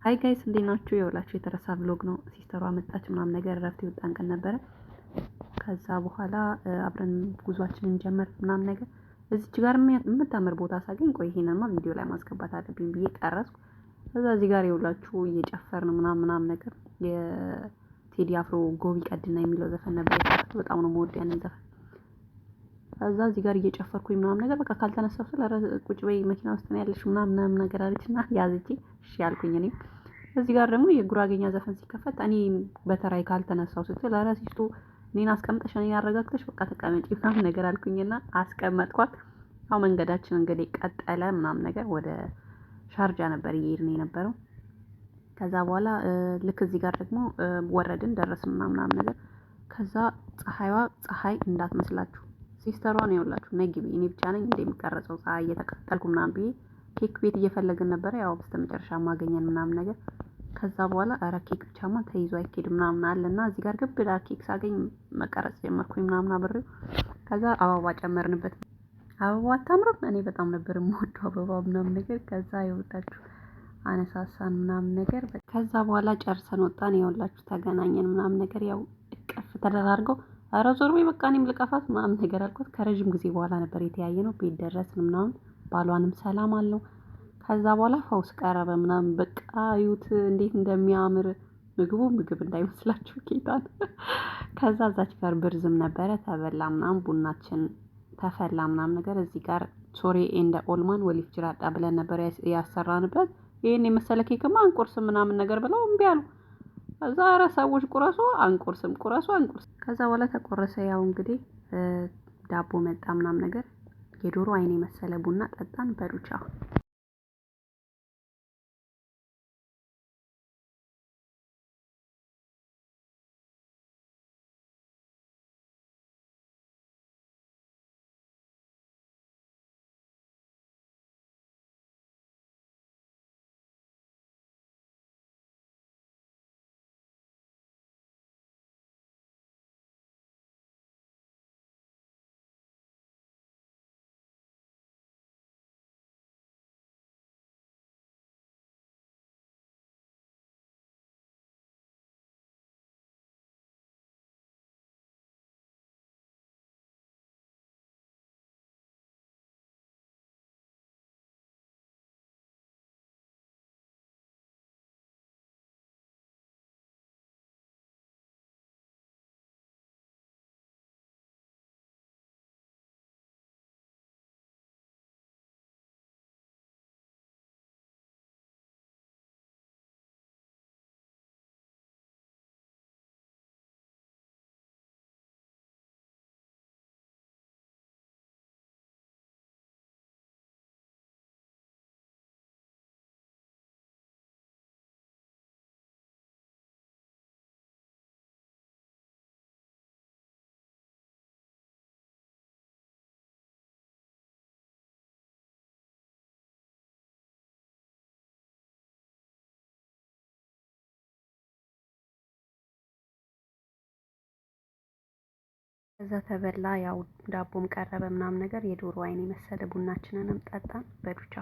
አይ ጋይስ እንዴት ናችሁ? የውላችሁ የተረሳ ብሎግ ነው። ሲስተሯ መጣች ምናምን ነገር እረፍት የወጣን ቀን ነበረ። ከዛ በኋላ አብረን ጉዟችንን ጀመር ምናምን ነገር እዚች ጋር የምታምር ቦታ ሳገኝ ቆይ ይሄንማ ቪዲዮ ላይ ማስገባት አለብኝ ብዬ ቀረጽኩ። ከዛ እዚህ ጋር የውላችሁ እየጨፈርን ምናምን ነገር የቴዲ አፍሮ ጎቢ ቀድና የሚለው ዘፈን ነበር። በጣም ነው የምወደው ያንን ዘፈን። ከዛ እዚህ ጋር እየጨፈርኩኝ ምናምን ነገር በቃ ካልተነሳሁ ስለ ቁጭ በይ መኪና ውስጥ ነው ያለሽ ምናምን ነገር አለችና ያዝቼ እሺ ያልኩኝ። እኔ እዚህ ጋር ደግሞ የጉራጌኛ ዘፈን ሲከፈት እኔ በተራይ ካልተነሳሁ ስትል ኧረ ሲስቱ እኔን አስቀምጠሽ እኔን አረጋግተሽ በቃ ተቀመጪ ምናምን ነገር አልኩኝና አስቀመጥኳት። ያው መንገዳችን እንግዲህ ቀጠለ ምናምን ነገር ወደ ሻርጃ ነበር እየሄድን የነበረው። ከዛ በኋላ ልክ እዚህ ጋር ደግሞ ወረድን ደረስን ምናምን ነገር። ከዛ ፀሐይ እንዳትመስላችሁ ሲስተሯ ነው ያውላችሁ ነግቢ እኔ ብቻ ነኝ እንደሚቀረጸው ፀሐይ እየተቃጠልኩ ምናምን ብዬ ኬክ ቤት እየፈለግን ነበር። ያው በስተመጨረሻ ማገኘን ምናምን ነገር። ከዛ በኋላ ኧረ ኬክ ብቻማ ተይዞ አይኬድም ምናምን አለና እዚህ ጋር ግብዳ ኬክ ሳገኝ መቀረጽ ጀመርኩኝ ምናምን አብሬው። ከዛ አበባ ጨመርንበት። አበባ አታምርም? እኔ በጣም ነበር የምወደው አበባ ምናምን ነገር። ከዛ ይወጣችሁ አነሳሳን ምናምን ነገር። ከዛ በኋላ ጨርሰን ወጣን። ይኸውላችሁ ተገናኘን ምናምን ነገር። ያው እቅፍ ተደራርገው ኧረ ዞር በይ በቃ እኔም ልቀፋት ምናምን ነገር አልኳት። ከረዥም ጊዜ በኋላ ነበር የተያየነው። ቤት ደረስን ምናምን ባሏንም ሰላም አለው። ከዛ በኋላ ፈውስ ቀረበ ምናምን በቃ እዩት እንዴት እንደሚያምር ምግብ እንዳይመስላችሁ ጌታን። ከዛ እዛች ጋር ብርዝም ነበረ ተበላ ምናምን ቡናችን ተፈላ ምናምን ነገር። እዚህ ጋር ሶሪ ኤንደ ኦልማን ወሊፍ ጅራጣ ብለን ነበር ያሰራንበት። ይሄን የመሰለ ኬክማ አንቆርስም ምናምን ነገር ብለው እምቢ አሉ። ከዛ ኧረ ሰዎች ቁረሱ አንቆርስም ቁረሱ አንቆርስም። ከዛ በኋላ ተቆረሰ። ያው እንግዲህ ዳቦ መጣ ምናምን ነገር። የዶሮ አይን የመሰለ ቡና ጠጣን። በሩቻ ከዛ ተበላ። ያው ዳቦም ቀረበ ምናምን ነገር። የዶሮ አይን የመሰለ ቡናችንንም ጠጣን። በዱቻ